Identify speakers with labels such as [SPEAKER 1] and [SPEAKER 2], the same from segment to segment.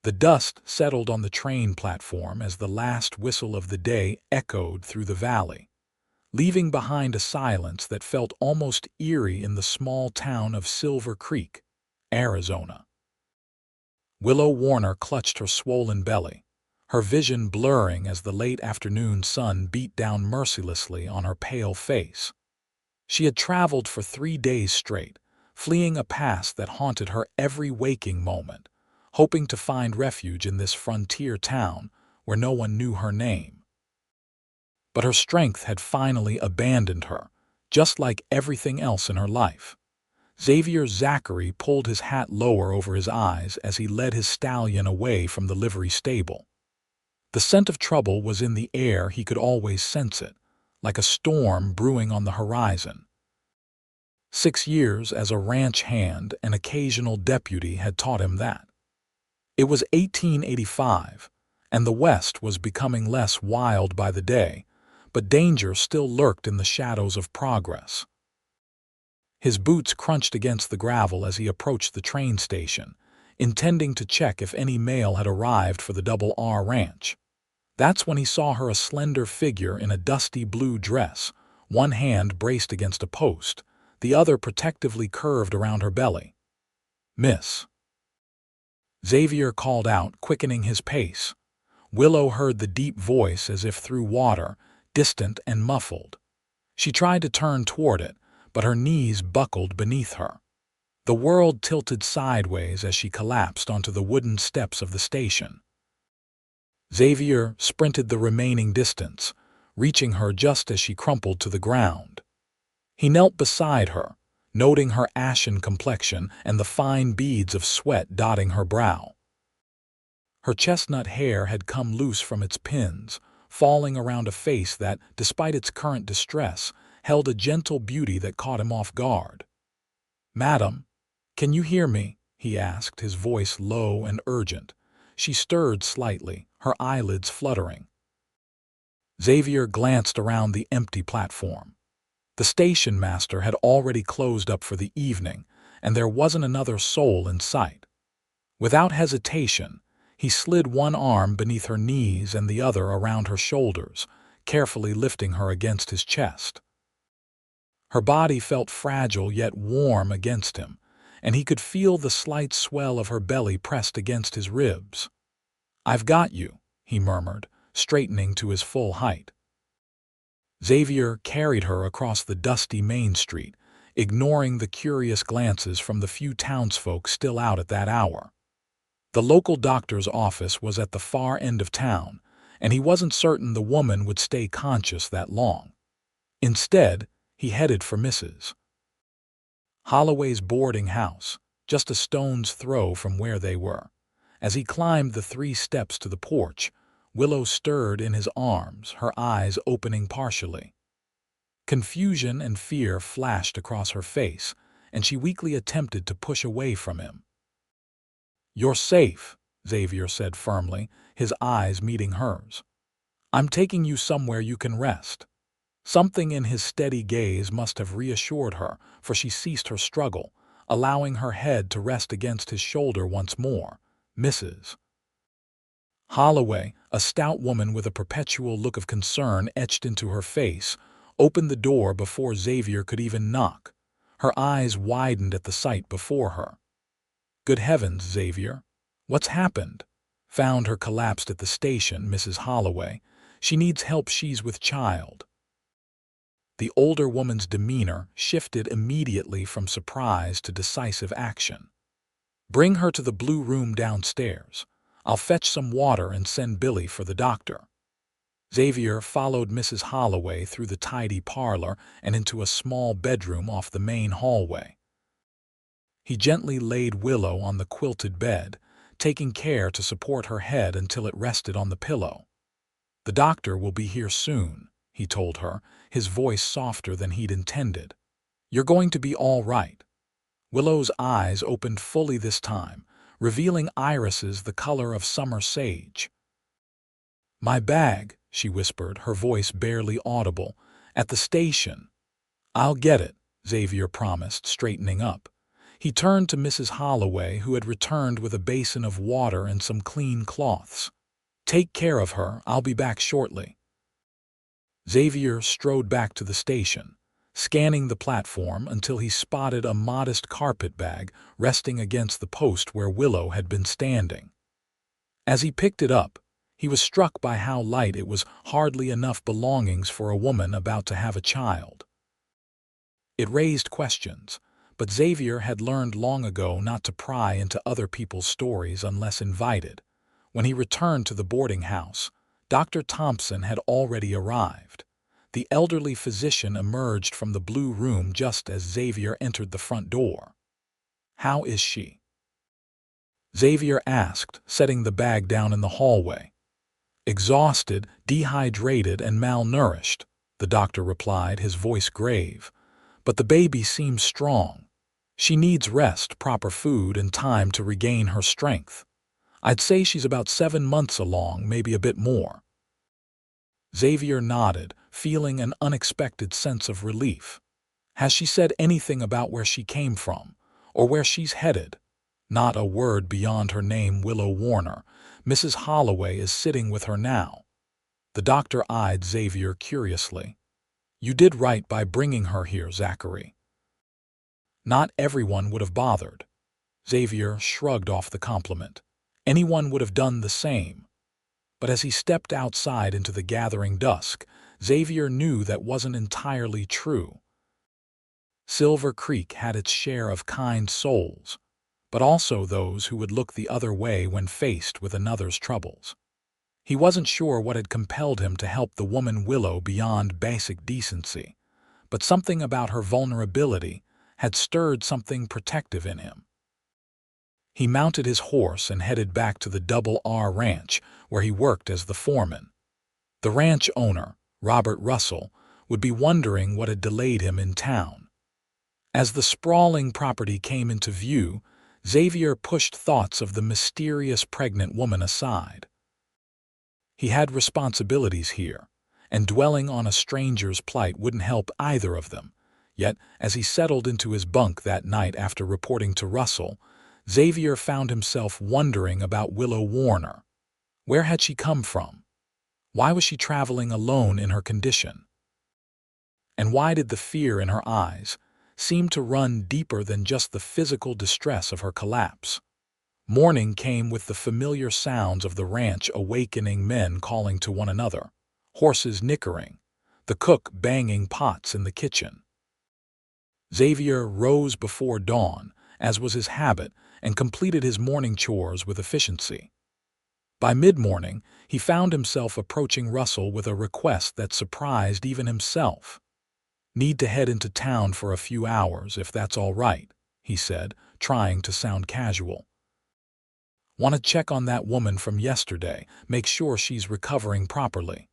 [SPEAKER 1] The dust settled on the train platform as the last whistle of the day echoed through the valley, leaving behind a silence that felt almost eerie in the small town of Silver Creek, Arizona. Willow Warner clutched her swollen belly, her vision blurring as the late afternoon sun beat down mercilessly on her pale face. She had traveled for 3 days straight, fleeing a past that haunted her every waking moment, hoping to find refuge in this frontier town where no one knew her name. But her strength had finally abandoned her, just like everything else in her life. Xavier Zachary pulled his hat lower over his eyes as he led his stallion away from the livery stable. The scent of trouble was in the air. He could always sense it, like a storm brewing on the horizon. 6 years as a ranch hand and occasional deputy had taught him that. It was 1885, and the West was becoming less wild by the day, but danger still lurked in the shadows of progress. His boots crunched against the gravel as he approached the train station, intending to check if any mail had arrived for the Double R Ranch. That's when he saw her, a slender figure in a dusty blue dress, one hand braced against a post, the other protectively curved around her belly. "Miss." Xavier called out, quickening his pace. Willow heard the deep voice as if through water, distant and muffled. She tried to turn toward it, but her knees buckled beneath her. The world tilted sideways as she collapsed onto the wooden steps of the station. Xavier sprinted the remaining distance, reaching her just as she crumpled to the ground. He knelt beside her, noting her ashen complexion and the fine beads of sweat dotting her brow. Her chestnut hair had come loose from its pins, falling around a face that, despite its current distress, held a gentle beauty that caught him off guard. "Madam, can you hear me?" he asked, his voice low and urgent. She stirred slightly, her eyelids fluttering. Xavier glanced around the empty platform. The station master had already closed up for the evening, and there wasn't another soul in sight. Without hesitation, he slid one arm beneath her knees and the other around her shoulders, carefully lifting her against his chest. Her body felt fragile yet warm against him, and he could feel the slight swell of her belly pressed against his ribs. "I've got you," he murmured, straightening to his full height. Xavier carried her across the dusty main street, ignoring the curious glances from the few townsfolk still out at that hour. The local doctor's office was at the far end of town, and he wasn't certain the woman would stay conscious that long. Instead, he headed for Mrs. Holloway's boarding house, just a stone's throw from where they were. As he climbed the 3 steps to the porch, Willow stirred in his arms, her eyes opening partially. Confusion and fear flashed across her face, and she weakly attempted to push away from him. "You're safe," Xavier said firmly, his eyes meeting hers. "I'm taking you somewhere you can rest." Something in his steady gaze must have reassured her, for she ceased her struggle, allowing her head to rest against his shoulder once more. Mrs. Holloway, a stout woman with a perpetual look of concern etched into her face, opened the door before Xavier could even knock. Her eyes widened at the sight before her. "Good heavens, Xavier. What's happened?" "Found her collapsed at the station, Mrs. Holloway. She needs help. She's with child." The older woman's demeanor shifted immediately from surprise to decisive action. "Bring her to the blue room downstairs. I'll fetch some water and send Billy for the doctor." Xavier followed Mrs. Holloway through the tidy parlor and into a small bedroom off the main hallway. He gently laid Willow on the quilted bed, taking care to support her head until it rested on the pillow. "The doctor will be here soon," he told her, his voice softer than he'd intended. "You're going to be all right." Willow's eyes opened fully this time, revealing irises the color of summer sage. "My bag," she whispered, her voice barely audible, "at the station." "I'll get it," Xavier promised, straightening up. He turned to Mrs. Holloway, who had returned with a basin of water and some clean cloths. "Take care of her, I'll be back shortly." Xavier strode back to the station, scanning the platform until he spotted a modest carpet bag resting against the post where Willow had been standing. As he picked it up, he was struck by how light it was, hardly enough belongings for a woman about to have a child. It raised questions, but Xavier had learned long ago not to pry into other people's stories unless invited. When he returned to the boarding house, Dr. Thompson had already arrived. The elderly physician emerged from the blue room just as Xavier entered the front door. "How is she?" Xavier asked, setting the bag down in the hallway. "Exhausted, dehydrated, and malnourished," the doctor replied, his voice grave. "But the baby seems strong. She needs rest, proper food, and time to regain her strength. I'd say she's about 7 months along, maybe a bit more." Xavier nodded, feeling an unexpected sense of relief. "Has she said anything about where she came from, or where she's headed?" "Not a word beyond her name, Willow Warner. Mrs. Holloway is sitting with her now." The doctor eyed Xavier curiously. "You did right by bringing her here, Zachary." "Not everyone would have bothered." Xavier shrugged off the compliment. "Anyone would have done the same." But as he stepped outside into the gathering dusk, Xavier knew that wasn't entirely true. Silver Creek had its share of kind souls, but also those who would look the other way when faced with another's troubles. He wasn't sure what had compelled him to help the woman Willow beyond basic decency, but something about her vulnerability had stirred something protective in him. He mounted his horse and headed back to the Double R Ranch, where he worked as the foreman. The ranch owner, Robert Russell, would be wondering what had delayed him in town. As the sprawling property came into view, Xavier pushed thoughts of the mysterious pregnant woman aside. He had responsibilities here, and dwelling on a stranger's plight wouldn't help either of them. Yet, as he settled into his bunk that night after reporting to Russell, Xavier found himself wondering about Willow Warner. Where had she come from? Why was she traveling alone in her condition? And why did the fear in her eyes seem to run deeper than just the physical distress of her collapse? Morning came with the familiar sounds of the ranch awakening, men calling to one another, horses nickering, the cook banging pots in the kitchen. Xavier rose before dawn, as was his habit, and completed his morning chores with efficiency. By mid-morning, he found himself approaching Russell with a request that surprised even himself. "Need to head into town for a few hours, if that's all right," he said, trying to sound casual. "Want to check on that woman from yesterday, make sure she's recovering properly."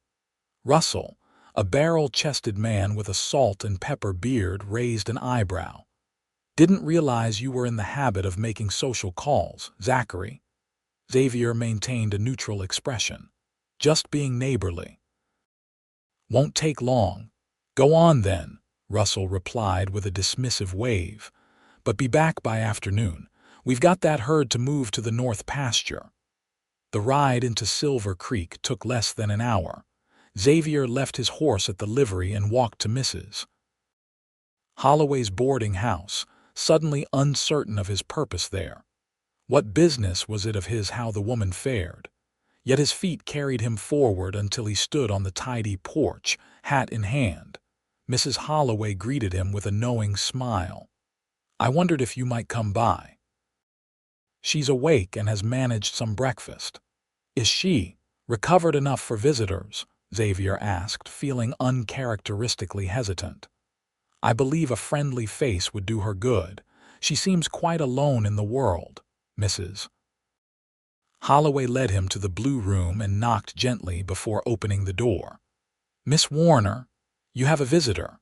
[SPEAKER 1] Russell, a barrel-chested man with a salt and pepper beard, raised an eyebrow. "Didn't realize you were in the habit of making social calls, Zachary." Xavier maintained a neutral expression. "Just being neighborly." "Won't take long." "Go on then," Russell replied with a dismissive wave. "But be back by afternoon. We've got that herd to move to the north pasture." The ride into Silver Creek took less than an hour. Xavier left his horse at the livery and walked to Mrs. Holloway's boarding house, suddenly uncertain of his purpose there. What business was it of his how the woman fared? Yet his feet carried him forward until he stood on the tidy porch, hat in hand. Mrs. Holloway greeted him with a knowing smile. "I wondered if you might come by." "She's awake and has managed some breakfast." "Is she recovered enough for visitors?" Xavier asked, feeling uncharacteristically hesitant. "I believe a friendly face would do her good. She seems quite alone in the world." Mrs. Holloway led him to the blue room and knocked gently before opening the door. "Miss Warner, you have a visitor."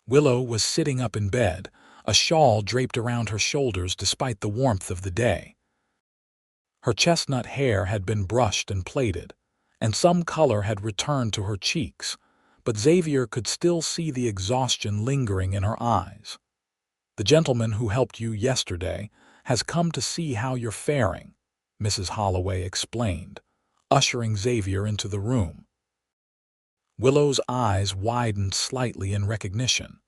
[SPEAKER 1] Willow was sitting up in bed, a shawl draped around her shoulders despite the warmth of the day. Her chestnut hair had been brushed and plaited, and some color had returned to her cheeks, but Xavier could still see the exhaustion lingering in her eyes. "The gentleman who helped you yesterday has come to see how you're faring," Mrs. Holloway explained, ushering Xavier into the room. Willow's eyes widened slightly in recognition.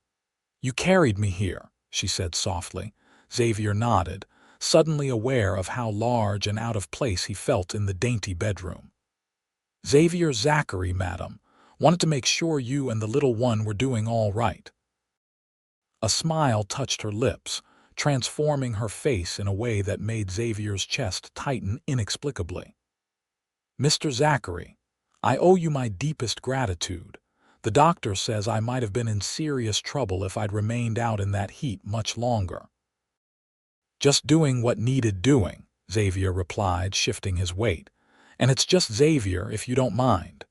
[SPEAKER 1] "You carried me here," she said softly. Xavier nodded, suddenly aware of how large and out of place he felt in the dainty bedroom. "Xavier Zachary, madam. Wanted to make sure you and the little one were doing all right." A smile touched her lips, transforming her face in a way that made Xavier's chest tighten inexplicably. "Mr. Zachary, I owe you my deepest gratitude. The doctor says I might have been in serious trouble if I'd remained out in that heat much longer." "Just doing what needed doing," Xavier replied, shifting his weight. "And it's just Xavier, if you don't mind."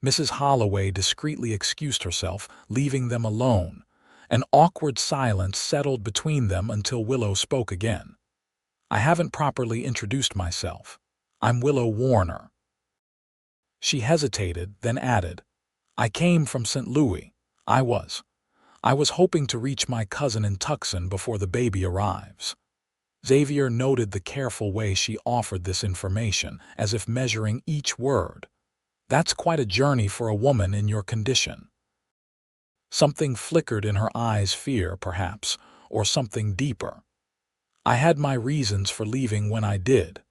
[SPEAKER 1] Mrs. Holloway discreetly excused herself, leaving them alone. An awkward silence settled between them until Willow spoke again. "I haven't properly introduced myself. I'm Willow Warner." She hesitated, then added, "I came from St. Louis. I was hoping to reach my cousin in Tucson before the baby arrives." Xavier noted the careful way she offered this information, as if measuring each word. "That's quite a journey for a woman in your condition." Something flickered in her eyes, fear, perhaps, or something deeper. "I had my reasons for leaving when I did."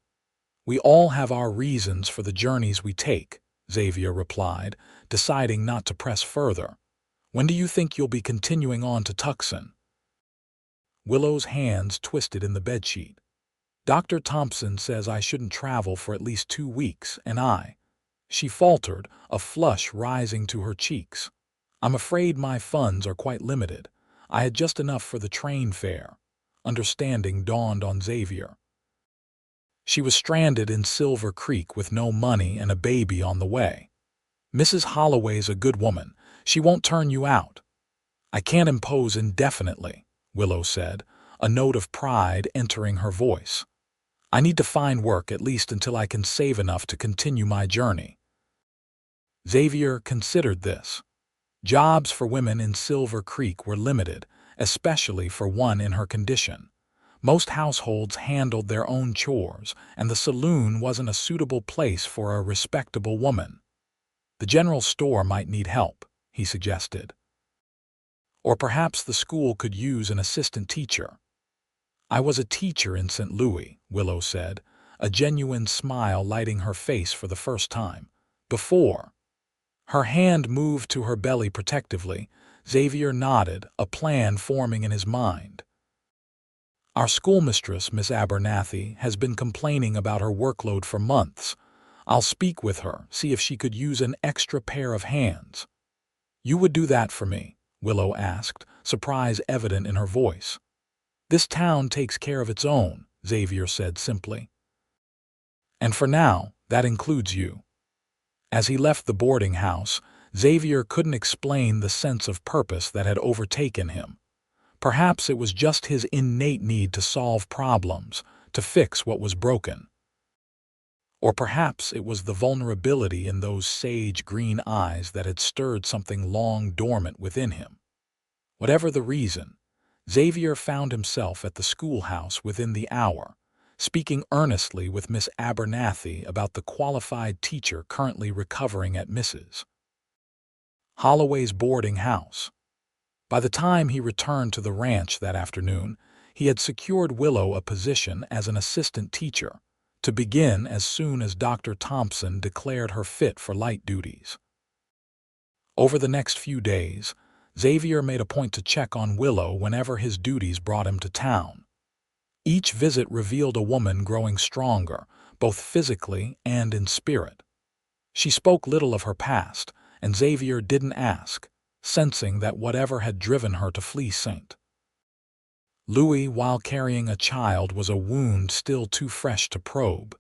[SPEAKER 1] "We all have our reasons for the journeys we take," Xavier replied, deciding not to press further. "When do you think you'll be continuing on to Tucson?" Willow's hands twisted in the bedsheet. "Dr. Thompson says I shouldn't travel for at least 2 weeks, and She faltered, a flush rising to her cheeks. "I'm afraid my funds are quite limited. I had just enough for the train fare." Understanding dawned on Xavier. She was stranded in Silver Creek with no money and a baby on the way. "Mrs. Holloway's a good woman. She won't turn you out." "I can't impose indefinitely," Willow said, a note of pride entering her voice. "I need to find work at least until I can save enough to continue my journey." Xavier considered this. Jobs for women in Silver Creek were limited, especially for one in her condition. Most households handled their own chores, and the saloon wasn't a suitable place for a respectable woman. "The general store might need help," he suggested. "Or perhaps the school could use an assistant teacher." "I was a teacher in St. Louis," Willow said, a genuine smile lighting her face for the first time. "Before." Her hand moved to her belly protectively. Xavier nodded, a plan forming in his mind. "Our schoolmistress, Miss Abernathy, has been complaining about her workload for months. I'll speak with her, see if she could use an extra pair of hands." "You would do that for me?" Willow asked, surprise evident in her voice. "This town takes care of its own," Xavier said simply. "And for now, that includes you." As he left the boarding house, Xavier couldn't explain the sense of purpose that had overtaken him. Perhaps it was just his innate need to solve problems, to fix what was broken. Or perhaps it was the vulnerability in those sage green eyes that had stirred something long dormant within him. Whatever the reason, Xavier found himself at the schoolhouse within the hour, speaking earnestly with Miss Abernathy about the qualified teacher currently recovering at Mrs. Holloway's boarding house. By the time he returned to the ranch that afternoon, he had secured Willow a position as an assistant teacher, to begin as soon as Dr. Thompson declared her fit for light duties. Over the next few days, Xavier made a point to check on Willow whenever his duties brought him to town. Each visit revealed a woman growing stronger, both physically and in spirit. She spoke little of her past, and Xavier didn't ask, sensing that whatever had driven her to flee St. Louis while carrying a child was a wound still too fresh to probe.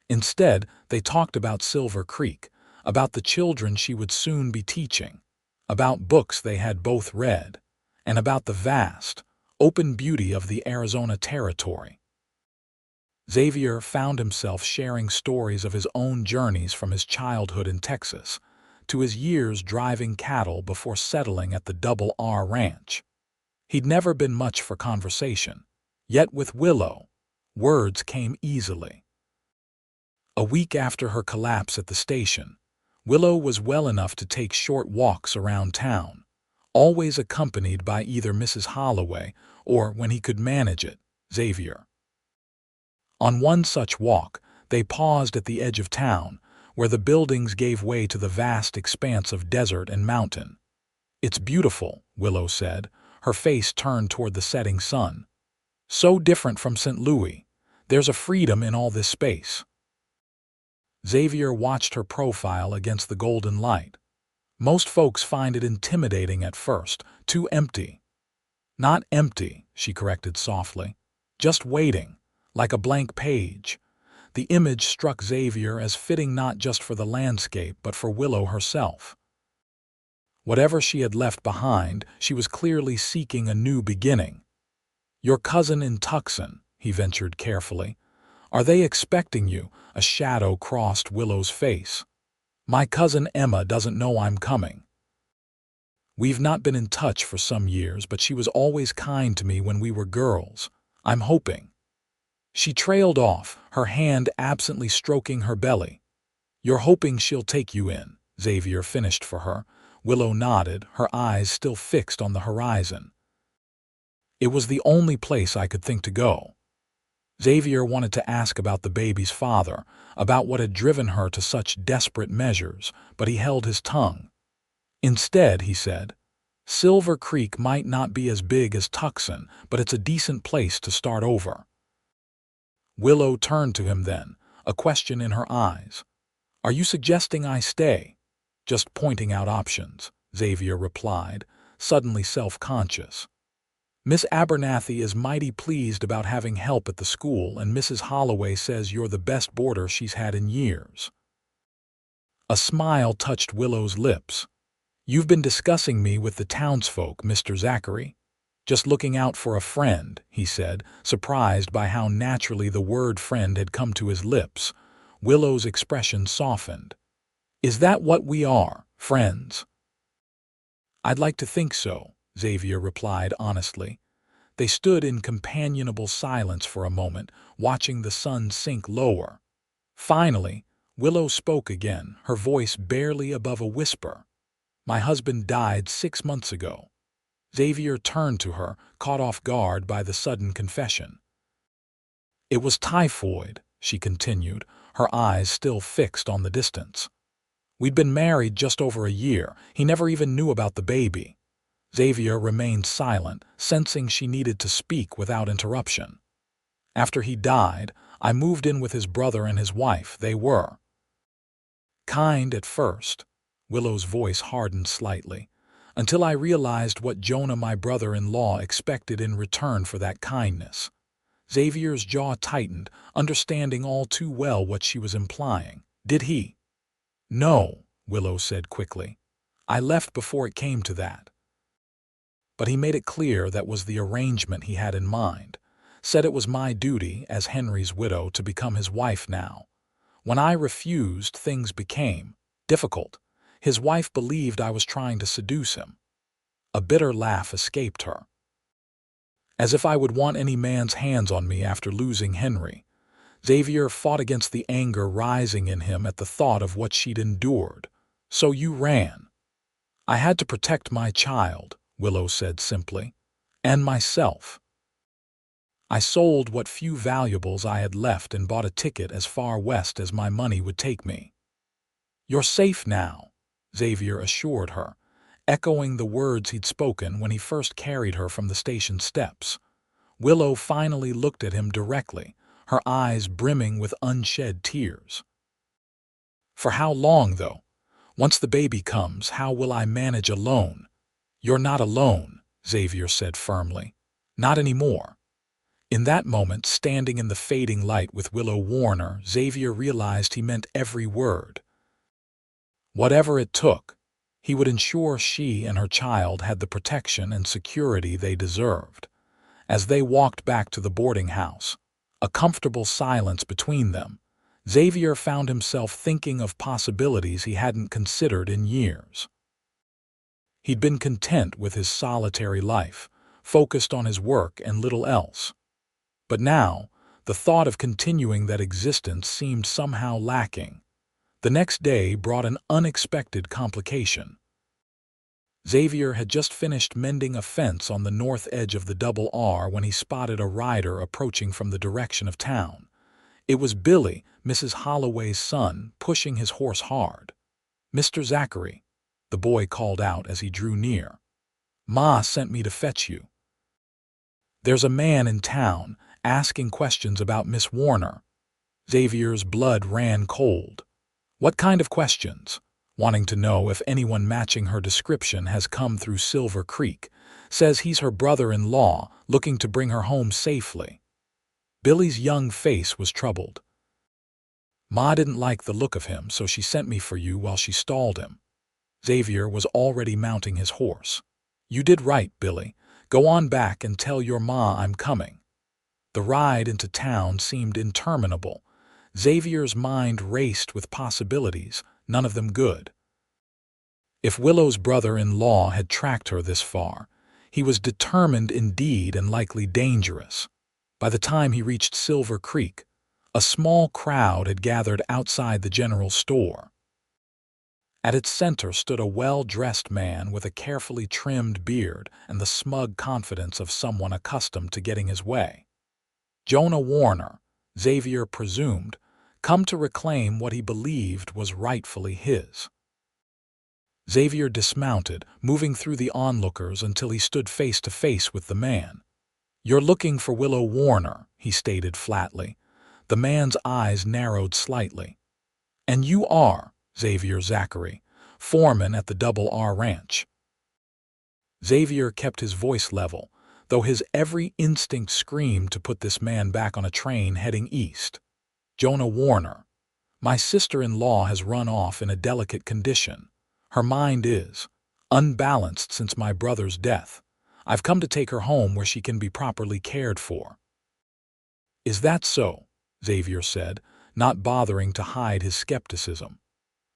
[SPEAKER 1] Instead, they talked about Silver Creek, about the children she would soon be teaching, about books they had both read, and about the vast, open beauty of the Arizona territory. Xavier found himself sharing stories of his own journeys from his childhood in Texas to his years driving cattle before settling at the Double R Ranch. He'd never been much for conversation. Yet with Willow, words came easily. A week after her collapse at the station, Willow was well enough to take short walks around town, always accompanied by either Mrs. Holloway or, when he could manage it, Xavier. On one such walk, they paused at the edge of town, where the buildings gave way to the vast expanse of desert and mountain. "It's beautiful," Willow said, her face turned toward the setting sun. "So different from St. Louis. There's a freedom in all this space." Xavier watched her profile against the golden light. "Most folks find it intimidating at first, too empty." "Not empty," she corrected softly. "Just waiting, like a blank page." The image struck Xavier as fitting not just for the landscape but for Willow herself. Whatever she had left behind, she was clearly seeking a new beginning. "Your cousin in Tucson," he ventured carefully. "Are they expecting you?" A shadow crossed Willow's face. "My cousin Emma doesn't know I'm coming. We've not been in touch for some years, but she was always kind to me when we were girls. I'm hoping." She trailed off, her hand absently stroking her belly. "You're hoping she'll take you in," Xavier finished for her. Willow nodded, her eyes still fixed on the horizon. "It was the only place I could think to go." Xavier wanted to ask about the baby's father, about what had driven her to such desperate measures, but he held his tongue. Instead, he said, "Silver Creek might not be as big as Tucson, but it's a decent place to start over." Willow turned to him then, a question in her eyes. "Are you suggesting I stay?" "Just pointing out options," Xavier replied, suddenly self-conscious. "Miss Abernathy is mighty pleased about having help at the school, and Mrs. Holloway says you're the best boarder she's had in years." A smile touched Willow's lips. "You've been discussing me with the townsfolk, Mr. Zachary?" "Just looking out for a friend," he said, surprised by how naturally the word friend had come to his lips. Willow's expression softened. "Is that what we are, friends?" "I'd like to think so," Xavier replied honestly. They stood in companionable silence for a moment, watching the sun sink lower. Finally, Willow spoke again, her voice barely above a whisper. "My husband died 6 months ago." Xavier turned to her, caught off guard by the sudden confession. "It was typhoid," she continued, her eyes still fixed on the distance. "We'd been married just over a year. He never even knew about the baby." Xavier remained silent, sensing she needed to speak without interruption. "After he died, I moved in with his brother and his wife. They were kind at first." Willow's voice hardened slightly. "Until I realized what Jonah, my brother-in-law, expected in return for that kindness." Xavier's jaw tightened, understanding all too well what she was implying. "Did he?" "No," Willow said quickly. "I left before it came to that." But he made it clear that was the arrangement he had in mind. Said it was my duty, as Henry's widow, to become his wife now. When I refused, things became difficult. His wife believed I was trying to seduce him. A bitter laugh escaped her. "As if I would want any man's hands on me after losing Henry." Xavier fought against the anger rising in him at the thought of what she'd endured. "So you ran." "I had to protect my child," Willow said simply, "and myself. I sold what few valuables I had left and bought a ticket as far west as my money would take me." "You're safe now," Xavier assured her, echoing the words he'd spoken when he first carried her from the station steps. Willow finally looked at him directly, her eyes brimming with unshed tears. "For how long, though? Once the baby comes, how will I manage alone?" "You're not alone," Xavier said firmly. "Not anymore." In that moment, standing in the fading light with Willow Warner, Xavier realized he meant every word. Whatever it took, he would ensure she and her child had the protection and security they deserved. As they walked back to the boarding house, a comfortable silence between them, Xavier found himself thinking of possibilities he hadn't considered in years. He'd been content with his solitary life, focused on his work and little else. But now, the thought of continuing that existence seemed somehow lacking. The next day brought an unexpected complication. Xavier had just finished mending a fence on the north edge of the Double R when he spotted a rider approaching from the direction of town. It was Billy, Mrs. Holloway's son, pushing his horse hard. "Mr. Zachary," the boy called out as he drew near. "Ma sent me to fetch you. There's a man in town asking questions about Miss Warner." Xavier's blood ran cold. "What kind of questions?" "Wanting to know if anyone matching her description has come through Silver Creek. Says he's her brother-in-law, looking to bring her home safely." Billy's young face was troubled. "Ma didn't like the look of him, so she sent me for you while she stalled him." Xavier was already mounting his horse. "You did right, Billy. Go on back and tell your ma I'm coming." The ride into town seemed interminable. Xavier's mind raced with possibilities, none of them good. If Willow's brother-in-law had tracked her this far, he was determined indeed and likely dangerous. By the time he reached Silver Creek, a small crowd had gathered outside the general store. At its center stood a well-dressed man with a carefully trimmed beard and the smug confidence of someone accustomed to getting his way. Jonah Warner, Xavier presumed, come to reclaim what he believed was rightfully his. Xavier dismounted, moving through the onlookers until he stood face to face with the man. "You're looking for Willow Warner," he stated flatly. The man's eyes narrowed slightly. "And you are Xavier Zachary, foreman at the Double R Ranch." Xavier kept his voice level, though his every instinct screamed to put this man back on a train heading east. "Jonah Warner. My sister-in-law has run off in a delicate condition. Her mind is unbalanced since my brother's death. I've come to take her home where she can be properly cared for." "Is that so?" Xavier said, not bothering to hide his skepticism.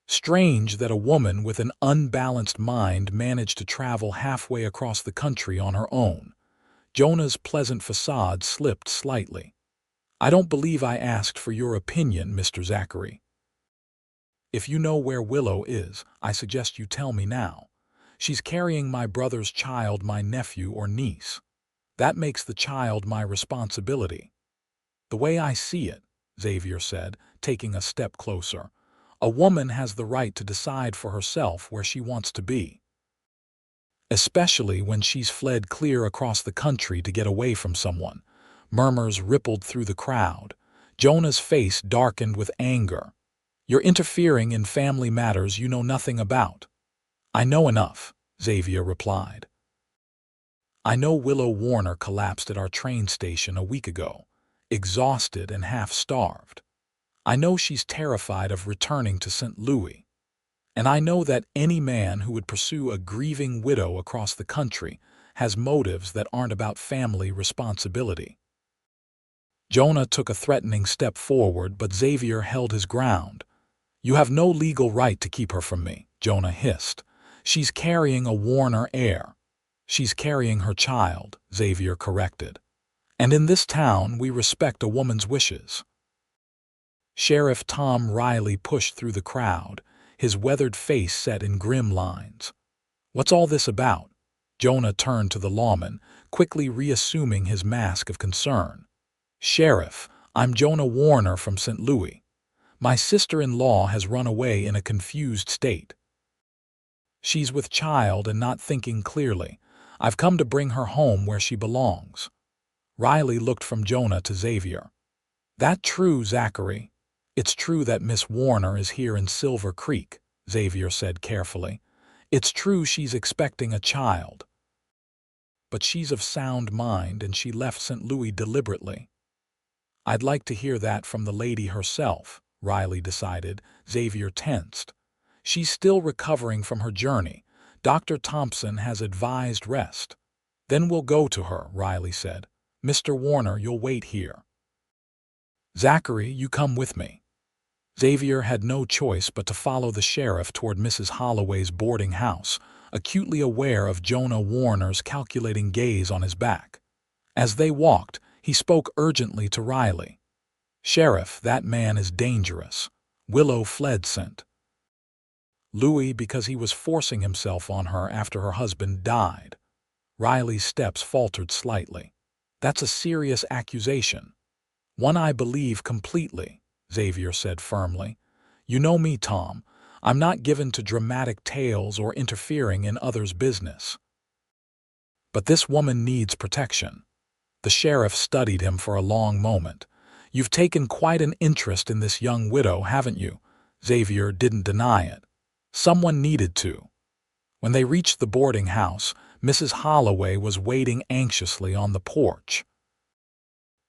[SPEAKER 1] Strange that a woman with an unbalanced mind managed to travel halfway across the country on her own. Jonah's pleasant facade slipped slightly. "I don't believe I asked for your opinion, Mr. Zachary. If you know where Willow is, I suggest you tell me now. She's carrying my brother's child, my nephew or niece. That makes the child my responsibility." "The way I see it," Xavier said, taking a step closer, "a woman has the right to decide for herself where she wants to be. Especially when she's fled clear across the country to get away from someone." Murmurs rippled through the crowd. Jonah's face darkened with anger. "You're interfering in family matters you know nothing about." "I know enough," Xavier replied. "I know Willow Warner collapsed at our train station a week ago, exhausted and half-starved. I know she's terrified of returning to St. Louis. And I know that any man who would pursue a grieving widow across the country has motives that aren't about family responsibility." Jonah took a threatening step forward, but Xavier held his ground. "You have no legal right to keep her from me," Jonah hissed. "She's carrying a Warner heir." "She's carrying her child," Xavier corrected. "And in this town we respect a woman's wishes." Sheriff Tom Riley pushed through the crowd, his weathered face set in grim lines. "What's all this about?" Jonah turned to the lawman, quickly reassuming his mask of concern. "Sheriff, I'm Jonah Warner from St. Louis. My sister-in-law has run away in a confused state. She's with child and not thinking clearly. I've come to bring her home where she belongs." Riley looked from Jonah to Xavier. "That true, Zachary?" "It's true that Miss Warner is here in Silver Creek," Xavier said carefully. "It's true she's expecting a child. But she's of sound mind and she left St. Louis deliberately." "I'd like to hear that from the lady herself," Riley decided. Xavier tensed. "She's still recovering from her journey. Dr. Thompson has advised rest." "Then we'll go to her," Riley said. "Mr. Warner, you'll wait here." "Zachary, you come with me." Xavier had no choice but to follow the sheriff toward Mrs. Holloway's boarding house, acutely aware of Jonah Warner's calculating gaze on his back. As they walked, he spoke urgently to Riley. "Sheriff, that man is dangerous. Willow fled St. Louis because he was forcing himself on her after her husband died." Riley's steps faltered slightly. "That's a serious accusation." "One I believe completely," Xavier said firmly. "You know me, Tom. I'm not given to dramatic tales or interfering in others' business. But this woman needs protection." The sheriff studied him for a long moment. "You've taken quite an interest in this young widow, haven't you?" Xavier didn't deny it. Someone needed to. When they reached the boarding house, Mrs. Holloway was waiting anxiously on the porch.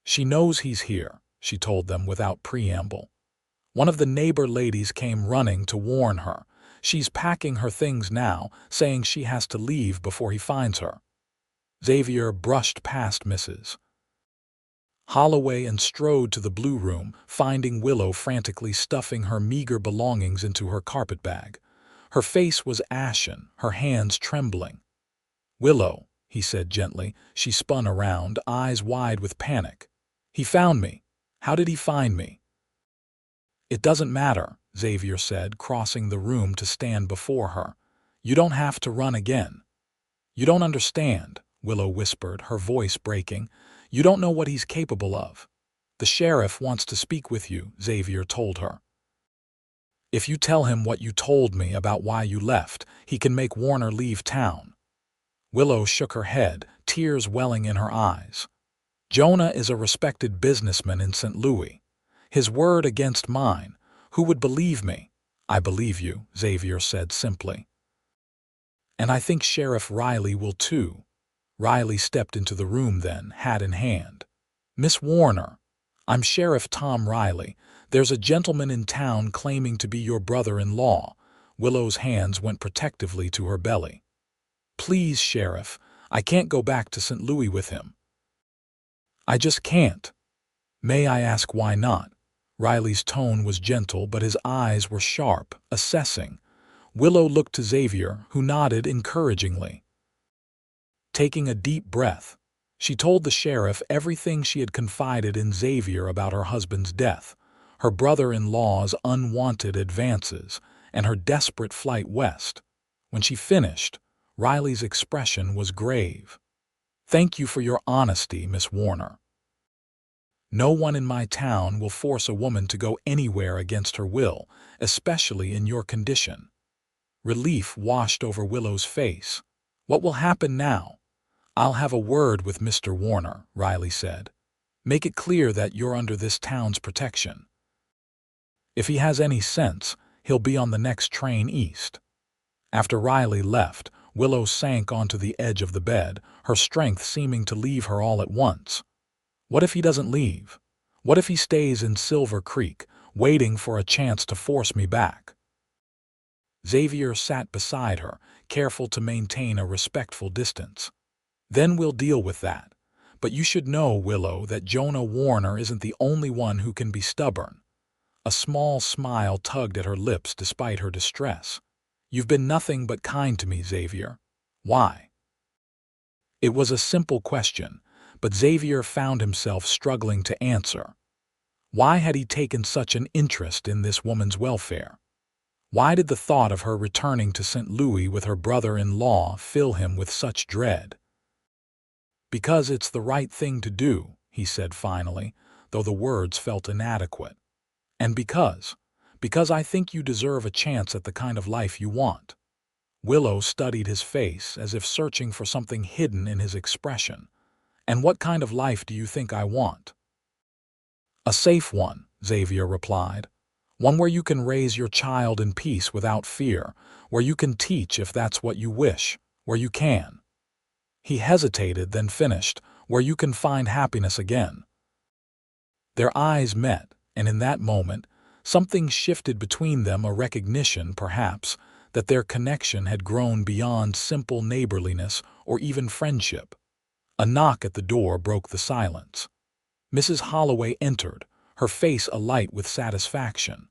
[SPEAKER 1] "She knows he's here," she told them without preamble. "One of the neighbor ladies came running to warn her. She's packing her things now, saying she has to leave before he finds her." Xavier brushed past Mrs. Holloway and strode to the blue room, finding Willow frantically stuffing her meager belongings into her carpetbag. Her face was ashen, her hands trembling. "Willow," he said gently. She spun around, eyes wide with panic. "He found me. How did he find me?" "It doesn't matter," Xavier said, crossing the room to stand before her. "You don't have to run again." "You don't understand," Willow whispered, her voice breaking. "You don't know what he's capable of." "The sheriff wants to speak with you," Xavier told her. "If you tell him what you told me about why you left, he can make Warner leave town." Willow shook her head, tears welling in her eyes. "Jonah is a respected businessman in St. Louis. His word against mine. Who would believe me?" "I believe you," Xavier said simply. "And I think Sheriff Riley will too." Riley stepped into the room then, hat in hand. "Miss Warner, I'm Sheriff Tom Riley. There's a gentleman in town claiming to be your brother-in-law." Willow's hands went protectively to her belly. "Please, Sheriff, I can't go back to St. Louis with him. I just can't." "May I ask why not?" Riley's tone was gentle, but his eyes were sharp, assessing. Willow looked to Xavier, who nodded encouragingly. Taking a deep breath, she told the sheriff everything she had confided in Xavier about her husband's death, her brother-in-law's unwanted advances, and her desperate flight west. When she finished, Riley's expression was grave. "Thank you for your honesty, Miss Warner. No one in my town will force a woman to go anywhere against her will, especially in your condition." Relief washed over Willow's face. "What will happen now?" "I'll have a word with Mr. Warner," Riley said. "Make it clear that you're under this town's protection. If he has any sense, he'll be on the next train east." After Riley left, Willow sank onto the edge of the bed, her strength seeming to leave her all at once. What if he doesn't leave? What if he stays in Silver Creek, waiting for a chance to force me back? Xavier sat beside her, careful to maintain a respectful distance. "Then we'll deal with that. But you should know, Willow, that Jonah Warner isn't the only one who can be stubborn." A small smile tugged at her lips despite her distress. "You've been nothing but kind to me, Xavier. Why?" It was a simple question, but Xavier found himself struggling to answer. Why had he taken such an interest in this woman's welfare? Why did the thought of her returning to St. Louis with her brother-in-law fill him with such dread? "Because it's the right thing to do," he said finally, though the words felt inadequate. "And because I think you deserve a chance at the kind of life you want." Willow studied his face as if searching for something hidden in his expression. "And what kind of life do you think I want?" "A safe one," Xavier replied. "One where you can raise your child in peace without fear, where you can teach if that's what you wish, where you can." He hesitated, then finished, "where you can find happiness again." Their eyes met, and in that moment, something shifted between them, a recognition, perhaps, that their connection had grown beyond simple neighborliness or even friendship. A knock at the door broke the silence. Mrs. Holloway entered, her face alight with satisfaction.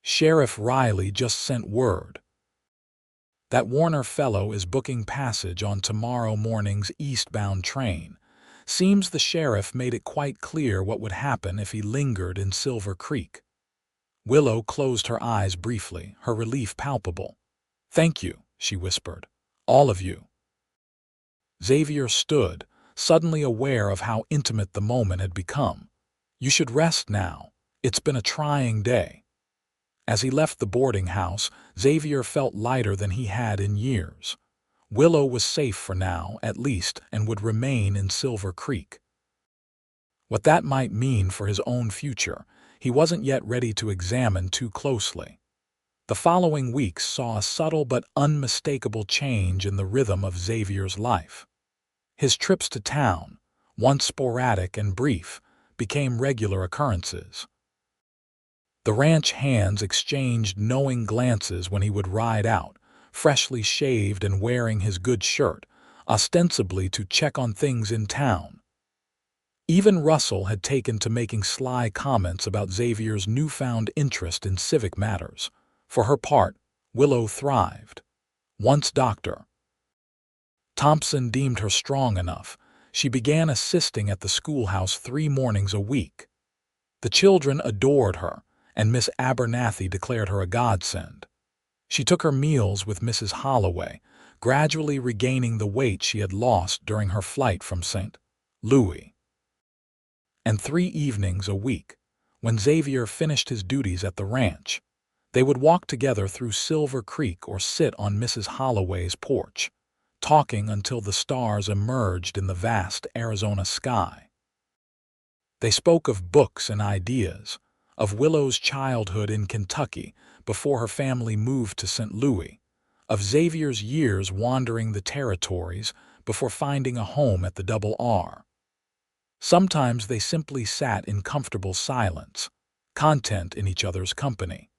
[SPEAKER 1] "Sheriff Riley just sent word." That Warner fellow is booking passage on tomorrow morning's eastbound train. Seems the sheriff made it quite clear what would happen if he lingered in Silver Creek." Willow closed her eyes briefly, her relief palpable. "Thank you," she whispered. "All of you." Xavier stood, suddenly aware of how intimate the moment had become. "You should rest now. It's been a trying day." As he left the boarding house, Xavier felt lighter than he had in years. Willow was safe for now, at least, and would remain in Silver Creek. What that might mean for his own future, he wasn't yet ready to examine too closely. The following weeks saw a subtle but unmistakable change in the rhythm of Xavier's life. His trips to town, once sporadic and brief, became regular occurrences. The ranch hands exchanged knowing glances when he would ride out, freshly shaved and wearing his good shirt, ostensibly to check on things in town. Even Russell had taken to making sly comments about Xavier's newfound interest in civic matters. For her part, Willow thrived. Once Dr. Thompson deemed her strong enough, she began assisting at the schoolhouse 3 mornings a week. The children adored her, and Miss Abernathy declared her a godsend. She took her meals with Mrs. Holloway, gradually regaining the weight she had lost during her flight from St. Louis. And 3 evenings a week, when Xavier finished his duties at the ranch, they would walk together through Silver Creek or sit on Mrs. Holloway's porch, talking until the stars emerged in the vast Arizona sky. They spoke of books and ideas, of Willow's childhood in Kentucky before her family moved to St. Louis, of Xavier's years wandering the territories before finding a home at the Double R. Sometimes they simply sat in comfortable silence, content in each other's company.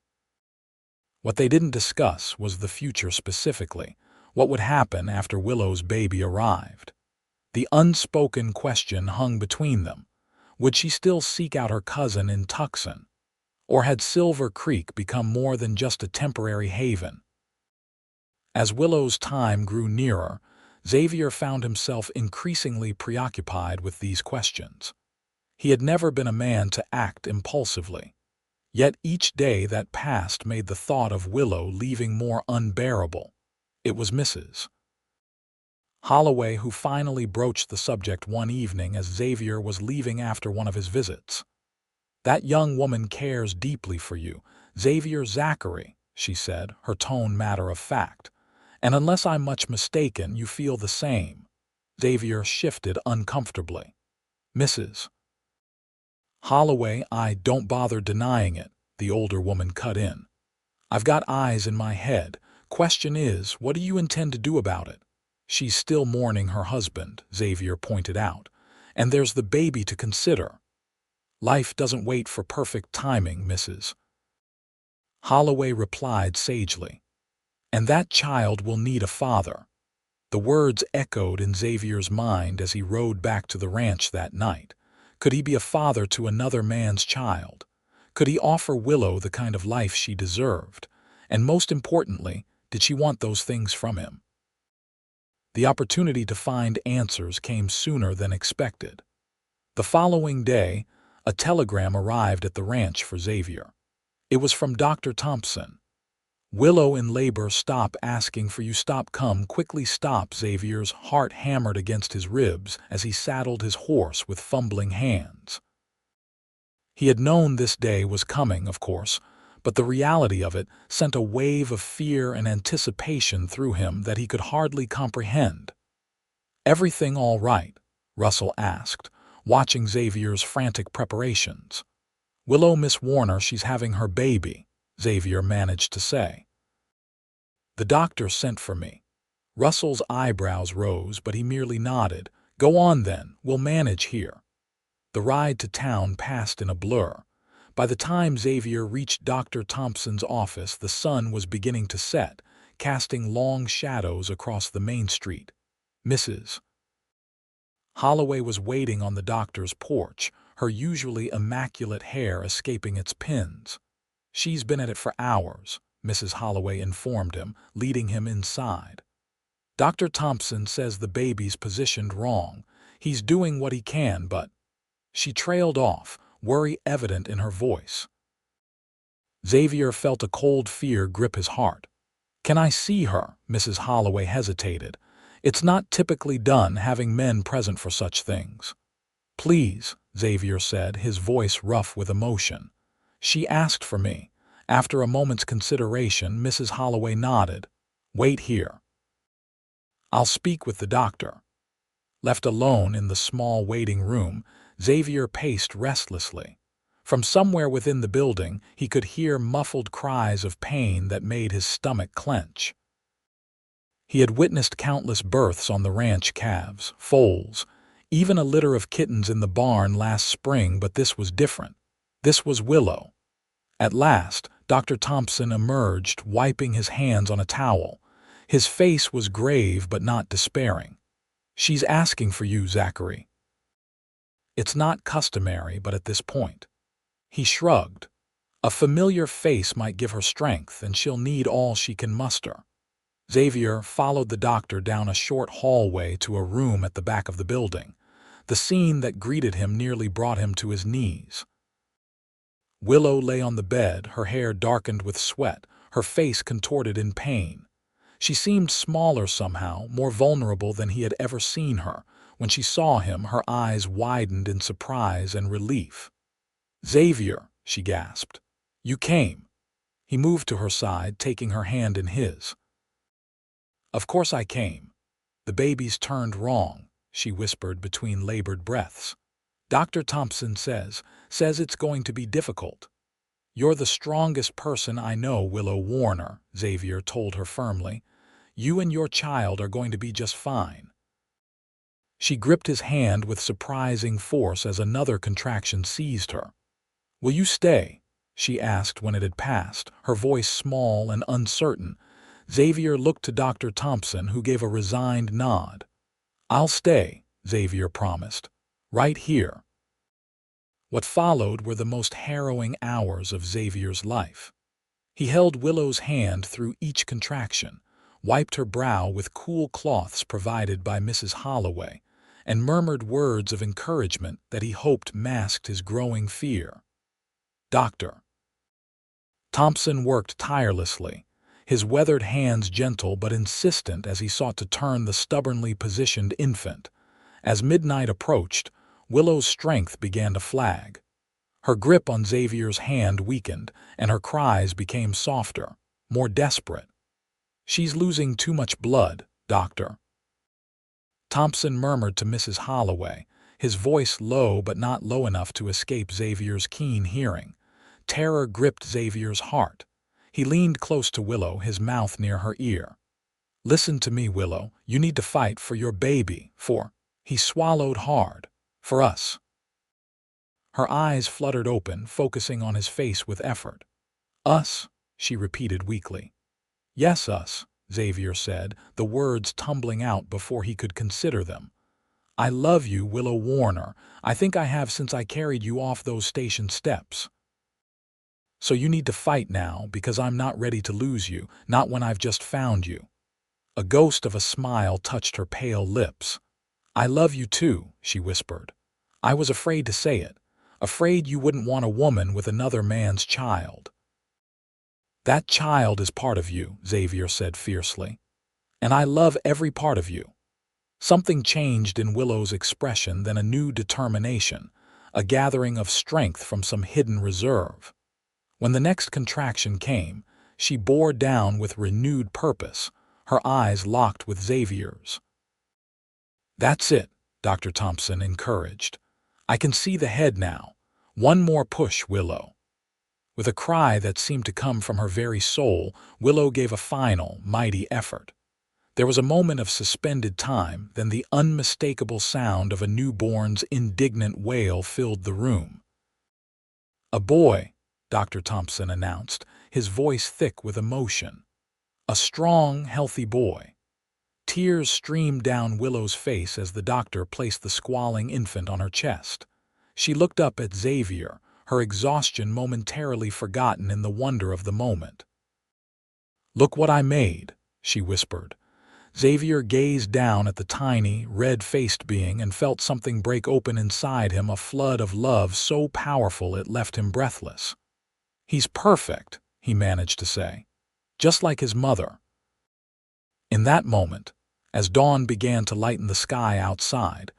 [SPEAKER 1] What they didn't discuss was the future specifically, what would happen after Willow's baby arrived. The unspoken question hung between them. Would she still seek out her cousin in Tucson? Or had Silver Creek become more than just a temporary haven? As Willow's time grew nearer, Xavier found himself increasingly preoccupied with these questions. He had never been a man to act impulsively. Yet each day that passed made the thought of Willow leaving more unbearable. It was Mrs. Holloway who finally broached the subject one evening as Xavier was leaving after one of his visits. "That young woman cares deeply for you, Xavier Zachary," she said, her tone matter of fact. "And unless I'm much mistaken, you feel the same." Xavier shifted uncomfortably. "Mrs. Holloway, I don't bother denying it," the older woman cut in. "I've got eyes in my head. Question is, what do you intend to do about it?" "She's still mourning her husband," Xavier pointed out. "And there's the baby to consider." "Life doesn't wait for perfect timing, Mrs. Holloway replied sagely. "And that child will need a father." The words echoed in Xavier's mind as he rode back to the ranch that night. Could he be a father to another man's child? Could he offer Willow the kind of life she deserved? And most importantly, did she want those things from him? The opportunity to find answers came sooner than expected. The following day, a telegram arrived at the ranch for Xavier. It was from Dr. Thompson. "Willow in labor, stop asking for you, stop, come quickly, stop." Xavier's heart hammered against his ribs as he saddled his horse with fumbling hands. He had known this day was coming, of course, but the reality of it sent a wave of fear and anticipation through him that he could hardly comprehend. "Everything all right?" Russell asked, watching Xavier's frantic preparations. "Willow, Miss Warner, she's having her baby," Xavier managed to say. "The doctor sent for me." Russell's eyebrows rose, but he merely nodded. "Go on then, we'll manage here." The ride to town passed in a blur. By the time Xavier reached Dr. Thompson's office, the sun was beginning to set, casting long shadows across the main street. Mrs. Holloway was waiting on the doctor's porch, her usually immaculate hair escaping its pins. "She's been at it for hours," Mrs. Holloway informed him, leading him inside. Dr. Thompson says the baby's positioned wrong. He's doing what he can, but... She trailed off, worry evident in her voice. Xavier felt a cold fear grip his heart. "Can I see her?" Mrs. Holloway hesitated. "It's not typically done having men present for such things." "Please," Xavier said, his voice rough with emotion. "She asked for me." After a moment's consideration, Mrs. Holloway nodded. "Wait here. I'll speak with the doctor." Left alone in the small waiting room, Xavier paced restlessly. From somewhere within the building, he could hear muffled cries of pain that made his stomach clench. He had witnessed countless births on the ranch, calves, foals, even a litter of kittens in the barn last spring, but this was different. This was Willow. At last, Dr. Thompson emerged, wiping his hands on a towel. His face was grave but not despairing. "She's asking for you, Zachary." "It's not customary, but at this point." He shrugged. "A familiar face might give her strength, and she'll need all she can muster." Xavier followed the doctor down a short hallway to a room at the back of the building. The scene that greeted him nearly brought him to his knees. Willow lay on the bed, her hair darkened with sweat, her face contorted in pain. She seemed smaller somehow, more vulnerable than he had ever seen her. When she saw him, her eyes widened in surprise and relief. "Xavier," she gasped. "You came." He moved to her side, taking her hand in his. "Of course I came. The baby's turned wrong," she whispered between labored breaths. "Dr. Thompson says it's going to be difficult." "You're the strongest person I know, Willow Warner," Xavier told her firmly. "You and your child are going to be just fine." She gripped his hand with surprising force as another contraction seized her. "Will you stay?" she asked when it had passed, her voice small and uncertain. Xavier looked to Dr. Thompson, who gave a resigned nod. "I'll stay," Xavier promised. "Right here." What followed were the most harrowing hours of Xavier's life. He held Willow's hand through each contraction, wiped her brow with cool cloths provided by Mrs. Holloway, and murmured words of encouragement that he hoped masked his growing fear. Dr. Thompson worked tirelessly, his weathered hands gentle but insistent as he sought to turn the stubbornly positioned infant. As midnight approached, Willow's strength began to flag. Her grip on Xavier's hand weakened, and her cries became softer, more desperate. "She's losing too much blood, Doctor," Thompson murmured to Mrs. Holloway, his voice low but not low enough to escape Xavier's keen hearing. Terror gripped Xavier's heart. He leaned close to Willow, his mouth near her ear. "Listen to me, Willow. You need to fight for your baby, for..." He swallowed hard. "For us." Her eyes fluttered open, focusing on his face with effort. "Us," she repeated weakly. "Yes, us," Xavier said, the words tumbling out before he could consider them. "I love you, Willow Warner. I think I have since I carried you off those station steps. So you need to fight now, because I'm not ready to lose you, not when I've just found you." A ghost of a smile touched her pale lips. "I love you too," she whispered. "I was afraid to say it, afraid you wouldn't want a woman with another man's child." "That child is part of you," Xavier said fiercely. "And I love every part of you." Something changed in Willow's expression, then a new determination, a gathering of strength from some hidden reserve. When the next contraction came, she bore down with renewed purpose, her eyes locked with Xavier's. "That's it," Dr. Thompson encouraged. "I can see the head now. One more push, Willow." With a cry that seemed to come from her very soul, Willow gave a final, mighty effort. There was a moment of suspended time, then the unmistakable sound of a newborn's indignant wail filled the room. "A boy," Dr. Thompson announced, his voice thick with emotion. "A strong, healthy boy." Tears streamed down Willow's face as the doctor placed the squalling infant on her chest. She looked up at Xavier, her exhaustion momentarily forgotten in the wonder of the moment. "Look what I made," she whispered. Xavier gazed down at the tiny, red-faced being and felt something break open inside him, a flood of love so powerful it left him breathless. "He's perfect," he managed to say. "Just like his mother." In that moment, as dawn began to lighten the sky outside,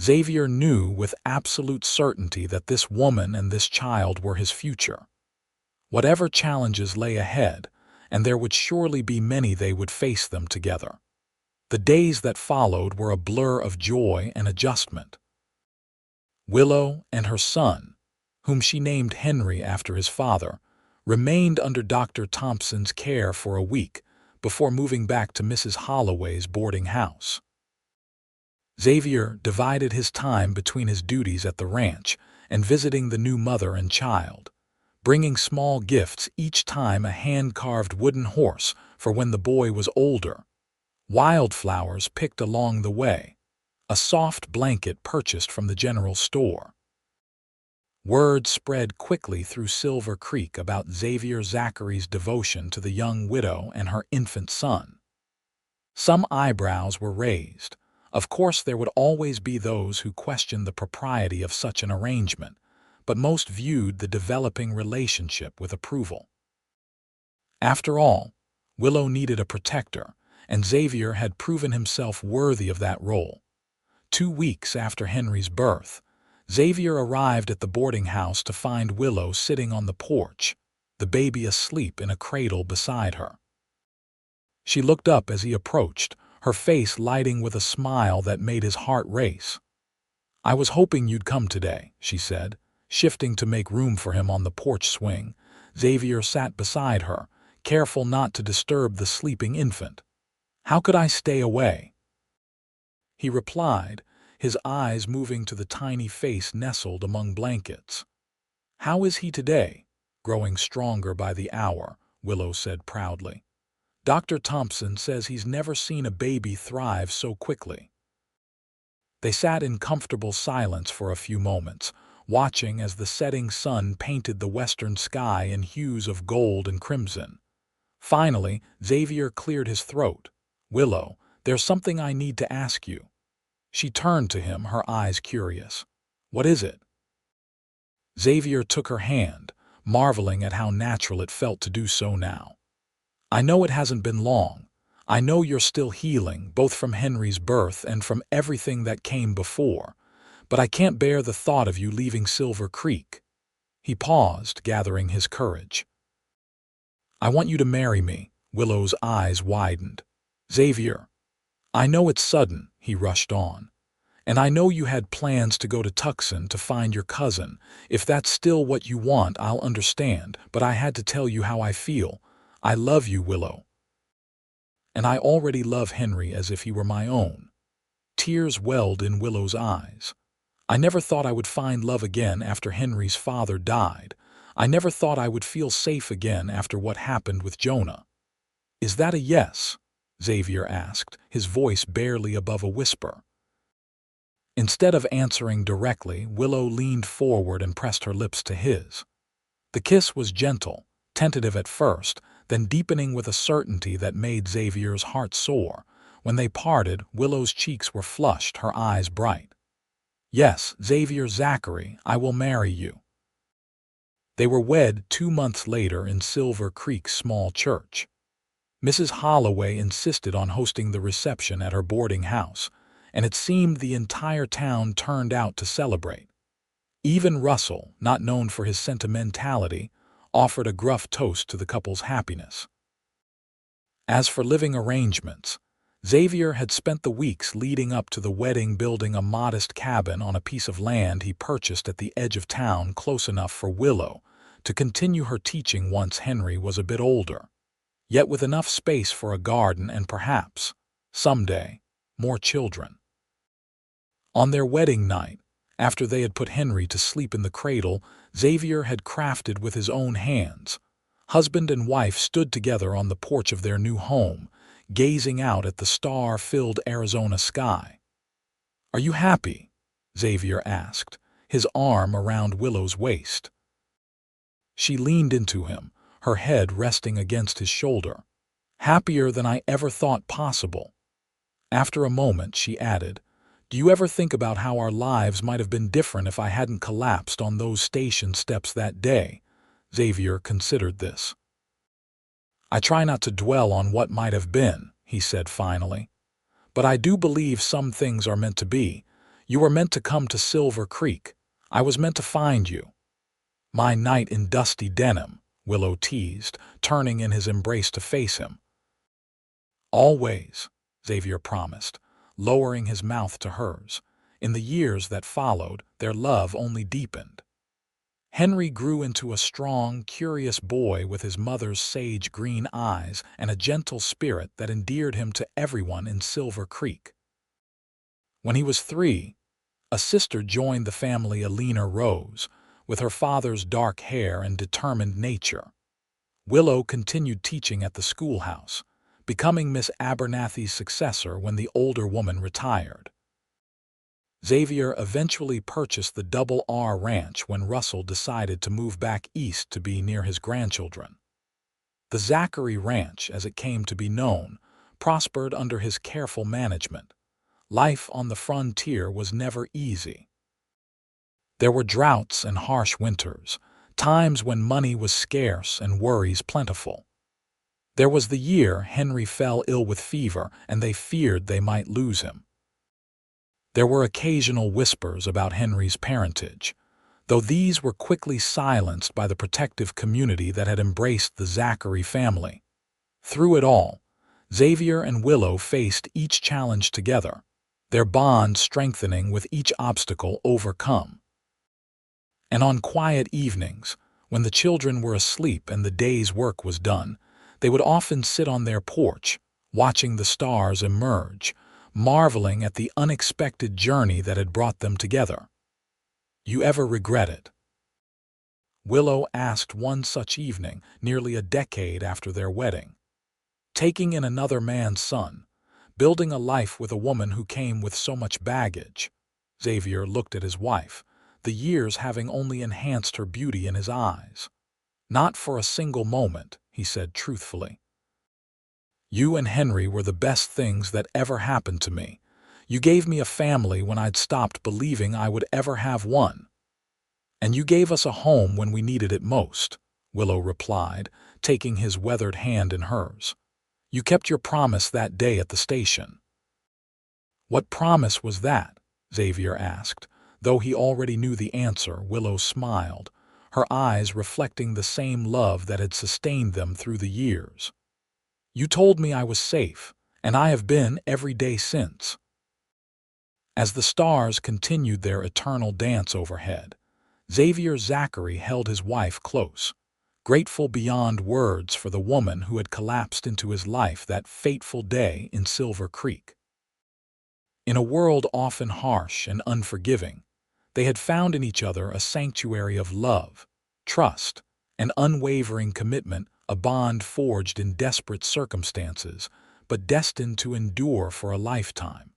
[SPEAKER 1] Xavier knew with absolute certainty that this woman and this child were his future. Whatever challenges lay ahead, and there would surely be many, they would face them together. The days that followed were a blur of joy and adjustment. Willow and her son, whom she named Henry after his father, remained under Dr. Thompson's care for a week before moving back to Mrs. Holloway's boarding house. Xavier divided his time between his duties at the ranch and visiting the new mother and child, bringing small gifts each time, a hand-carved wooden horse for when the boy was older, wildflowers picked along the way, a soft blanket purchased from the general store. Word spread quickly through Silver Creek about Xavier Zachary's devotion to the young widow and her infant son. Some eyebrows were raised. Of course, there would always be those who questioned the propriety of such an arrangement, but most viewed the developing relationship with approval. After all, Willow needed a protector, and Xavier had proven himself worthy of that role. 2 weeks after Henry's birth, Xavier arrived at the boarding house to find Willow sitting on the porch, the baby asleep in a cradle beside her. She looked up as he approached, her face lighting with a smile that made his heart race. "I was hoping you'd come today," she said, shifting to make room for him on the porch swing. Xavier sat beside her, careful not to disturb the sleeping infant. "How could I stay away?" he replied, his eyes moving to the tiny face nestled among blankets. "How is he today?" "Growing stronger by the hour," Willow said proudly. "Dr. Thompson says he's never seen a baby thrive so quickly." They sat in comfortable silence for a few moments, watching as the setting sun painted the western sky in hues of gold and crimson. Finally, Xavier cleared his throat. "Willow, there's something I need to ask you." She turned to him, her eyes curious. "What is it?" Xavier took her hand, marveling at how natural it felt to do so now. "I know it hasn't been long. I know you're still healing, both from Henry's birth and from everything that came before, but I can't bear the thought of you leaving Silver Creek." He paused, gathering his courage. "I want you to marry me." Willow's eyes widened. "Xavier, I know it's sudden," he rushed on, "and I know you had plans to go to Tucson to find your cousin. If that's still what you want, I'll understand, but I had to tell you how I feel. I love you, Willow. And I already love Henry as if he were my own." Tears welled in Willow's eyes. "I never thought I would find love again after Henry's father died. I never thought I would feel safe again after what happened with Jonah." "Is that a yes?" Xavier asked, his voice barely above a whisper. Instead of answering directly, Willow leaned forward and pressed her lips to his. The kiss was gentle, tentative at first, then deepening with a certainty that made Xavier's heart soar. When they parted, Willow's cheeks were flushed, her eyes bright. "Yes, Xavier Zachary, I will marry you." They were wed 2 months later in Silver Creek's small church. Mrs. Holloway insisted on hosting the reception at her boarding house, and it seemed the entire town turned out to celebrate. Even Russell, not known for his sentimentality, offered a gruff toast to the couple's happiness. As for living arrangements, Xavier had spent the weeks leading up to the wedding building a modest cabin on a piece of land he purchased at the edge of town, close enough for Willow to continue her teaching once Henry was a bit older, yet with enough space for a garden and perhaps, someday, more children. On their wedding night, after they had put Henry to sleep in the cradle Xavier had crafted with his own hands, husband and wife stood together on the porch of their new home, gazing out at the star-filled Arizona sky. "Are you happy?" Xavier asked, his arm around Willow's waist. She leaned into him, her head resting against his shoulder. Happier than I ever thought possible." After a moment, she added, "Do you ever think about how our lives might have been different if I hadn't collapsed on those station steps that day?" Xavier considered this. "I try not to dwell on what might have been," he said finally. "But I do believe some things are meant to be. You were meant to come to Silver Creek. I was meant to find you." "My knight in dusty denim," Willow teased, turning in his embrace to face him. "Always," Xavier promised, lowering his mouth to hers. In the years that followed, their love only deepened. Henry grew into a strong, curious boy with his mother's sage green eyes and a gentle spirit that endeared him to everyone in Silver Creek. When he was 3, a sister joined the family, Alina Rose, with her father's dark hair and determined nature. Willow continued teaching at the schoolhouse, becoming Miss Abernathy's successor when the older woman retired. Xavier eventually purchased the Double R Ranch when Russell decided to move back east to be near his grandchildren. The Zachary Ranch, as it came to be known, prospered under his careful management. Life on the frontier was never easy. There were droughts and harsh winters, times when money was scarce and worries plentiful. There was the year Henry fell ill with fever and they feared they might lose him. There were occasional whispers about Henry's parentage, though these were quickly silenced by the protective community that had embraced the Zachary family. Through it all, Xavier and Willow faced each challenge together, their bond strengthening with each obstacle overcome. And on quiet evenings, when the children were asleep and the day's work was done, they would often sit on their porch, watching the stars emerge, marveling at the unexpected journey that had brought them together. "You ever regret it?" Willow asked one such evening, nearly a decade after their wedding. Taking in another man's son, building a life with a woman who came with so much baggage. Xavier looked at his wife, the years having only enhanced her beauty in his eyes. "Not for a single moment," he said truthfully. "You and Henry were the best things that ever happened to me. You gave me a family when I'd stopped believing I would ever have one. And you gave us a home when we needed it most," Willow replied, taking his weathered hand in hers. "You kept your promise that day at the station." "What promise was that?" Xavier asked. Though he already knew the answer, Willow smiled, her eyes reflecting the same love that had sustained them through the years. "You told me I was safe, and I have been every day since." As the stars continued their eternal dance overhead, Xavier Zachary held his wife close, grateful beyond words for the woman who had collapsed into his life that fateful day in Silver Creek. In a world often harsh and unforgiving, they had found in each other a sanctuary of love, trust, and unwavering commitment, a bond forged in desperate circumstances, but destined to endure for a lifetime.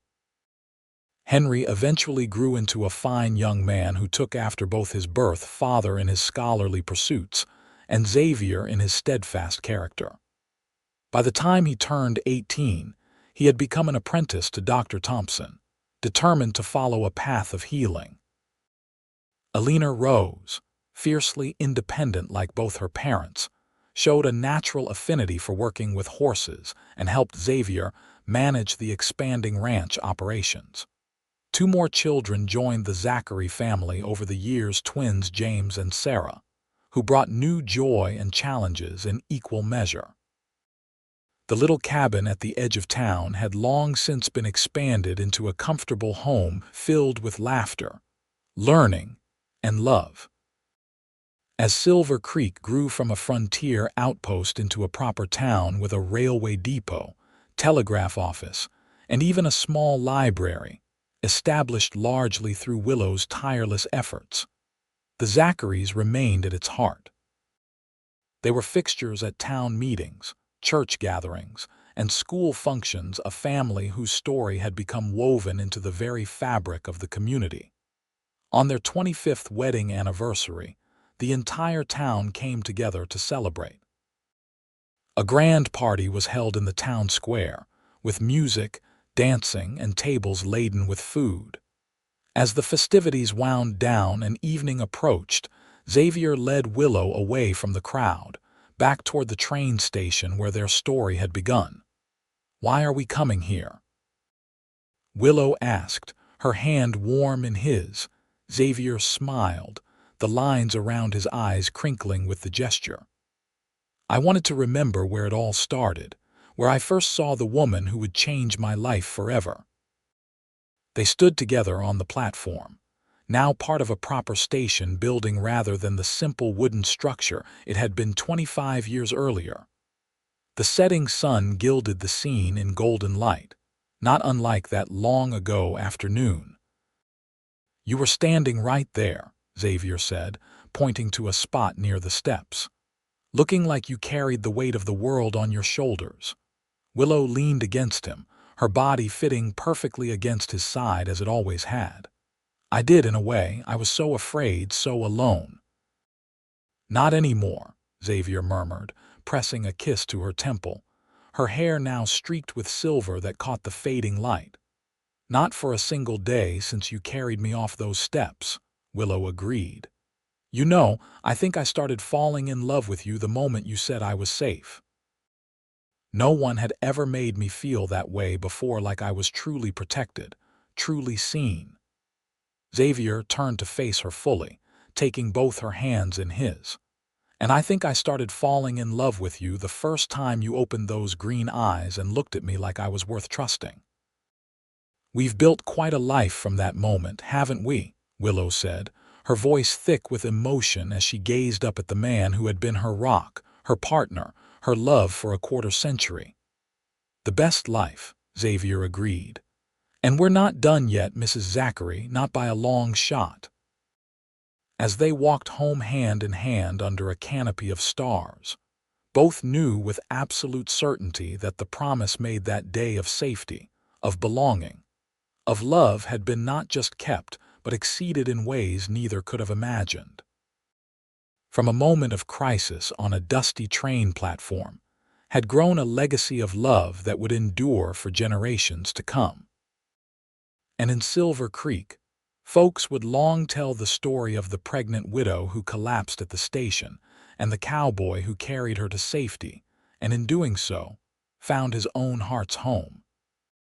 [SPEAKER 1] Henry eventually grew into a fine young man who took after both his birth father in his scholarly pursuits and Xavier in his steadfast character. By the time he turned 18, he had become an apprentice to Dr. Thompson, determined to follow a path of healing. Alina Rose, fiercely independent like both her parents, showed a natural affinity for working with horses and helped Xavier manage the expanding ranch operations. 2 more children joined the Zachary family over the years, twins James and Sarah, who brought new joy and challenges in equal measure. The little cabin at the edge of town had long since been expanded into a comfortable home filled with laughter, learning, and love. As Silver Creek grew from a frontier outpost into a proper town with a railway depot, telegraph office, and even a small library, established largely through Willow's tireless efforts, the Zacharys remained at its heart. They were fixtures at town meetings, church gatherings, and school functions, a family whose story had become woven into the very fabric of the community. On their 25th wedding anniversary, the entire town came together to celebrate. A grand party was held in the town square, with music, dancing, and tables laden with food. As the festivities wound down and evening approached, Xavier led Willow away from the crowd, back toward the train station where their story had begun. "Why are we coming here?" Willow asked, her hand warm in his. Xavier smiled, the lines around his eyes crinkling with the gesture. "I wanted to remember where it all started, where I first saw the woman who would change my life forever." They stood together on the platform, now part of a proper station building rather than the simple wooden structure it had been 25 years earlier. The setting sun gilded the scene in golden light, not unlike that long-ago afternoon. "You were standing right there," Xavier said, pointing to a spot near the steps, "looking like you carried the weight of the world on your shoulders." Willow leaned against him, her body fitting perfectly against his side as it always had. "I did, in a way. I was so afraid, so alone." "Not anymore," Xavier murmured, pressing a kiss to her temple, her hair now streaked with silver that caught the fading light. "Not for a single day since you carried me off those steps," Willow agreed. "You know, I think I started falling in love with you the moment you said I was safe. No one had ever made me feel that way before, like I was truly protected, truly seen." Xavier turned to face her fully, taking both her hands in his. "And I think I started falling in love with you the first time you opened those green eyes and looked at me like I was worth trusting." "We've built quite a life from that moment, haven't we?" Willow said, her voice thick with emotion as she gazed up at the man who had been her rock, her partner, her love for a quarter-century. "The best life," Xavier agreed. "And we're not done yet, Mrs. Zachary, not by a long shot." As they walked home hand in hand under a canopy of stars, both knew with absolute certainty that the promise made that day of safety, of belonging, of love had been not just kept, but exceeded in ways neither could have imagined. From a moment of crisis on a dusty train platform had grown a legacy of love that would endure for generations to come. And in Silver Creek, folks would long tell the story of the pregnant widow who collapsed at the station and the cowboy who carried her to safety, and in doing so, found his own heart's home.